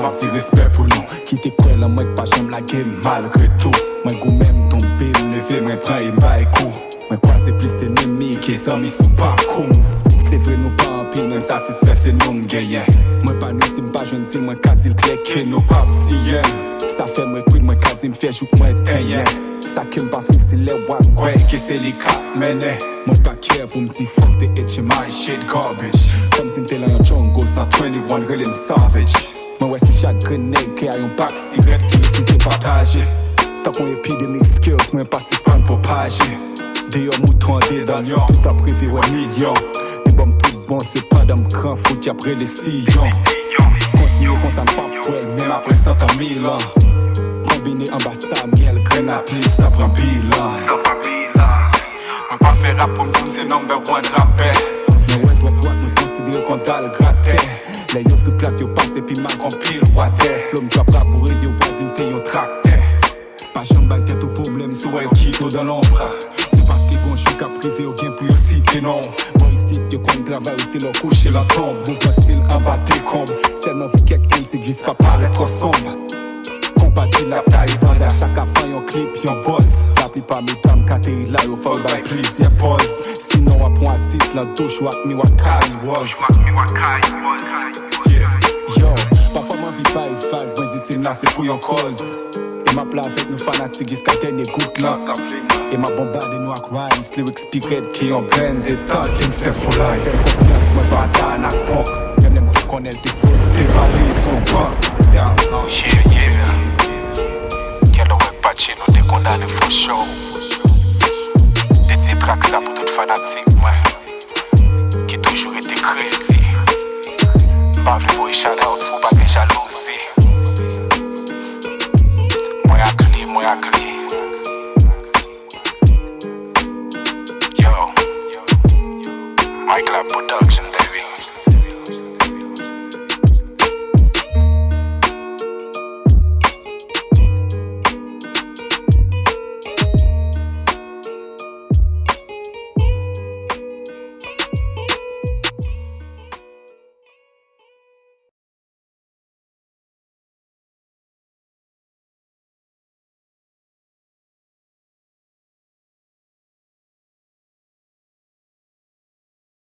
m'a dit respect pour nous. Qui te quoi là, moi pas j'aime la game malgré tout. Moi go même tomber, lever, moi prends et m'baille coup. Moi croise plus ennemis qui les amis sont pas cool. C'est vrai nous pas en pile, même satisfait c'est nous m'gagnent. Moi pas nous si m'pas jeune si moi qu'a dit le clé que nous pas si ça fait moi quid, moi qu'a dit m'fait joue que moi t'aille. Ça qui m'pas fait c'est les one quoi que c'est les cap mené. Moi pas care pour m'dire fuck the itch my shit garbage. Comme si m'était là en jungle, 121 relève savage. Moi ouais c'est chaque grenade qui a un pack cigarette qui me faisait partager. Tant qu'on épidémique skills, moi pas si prendre pour pager. D'ailleurs mouton des dans Lyon, tout a privé ouais million. Des bombes toutes bon c'est pas dans grand foot après les sillons. Continuer comme ça pas pour elle, même après 100 000 ans. Combiné ambassade, miel, graine à pli, ça prend bilan. Ça prend bilan. On pas faire rap pour nous, c'est number one rappel. Mais ouais, doit nous considérer qu'on a le gratter. Les yo sous plaque, yo passe et puis ma compile, water. L'homme doit pas pour aider au pas d'imiter, yo tracté. Pas jambe baille tête au problème, soit yo quito dans l'ombre. C'est parce qu'ils vont jouer qu'à privé au gain pour yo citer non. Bon ici, yo qu'on travaille aussi leur coucher la tombe. Mouvement style abatté combe. Seulement vous quelques MC qui pas paraître trop sombre. Compati la taille bande à chaque avant yon clip yon buzz. La plupart mes dames quand t'es là yon fall by please y'a pause. Sinon à point 6 la douche ou ak mi wakai was. Yo, parfois ma vie pas est vague, moi dis c'est là c'est pour yon cause. Et ma plat avec nous fanatiques jusqu'à dernier goutte là. Et ma bombarde nous ak rhymes, lyrics piquet qui yon blend et talking step for life. Confiance moi pas ta nak punk. Même l'aime te connaître tes sauts, tes balises sont punk.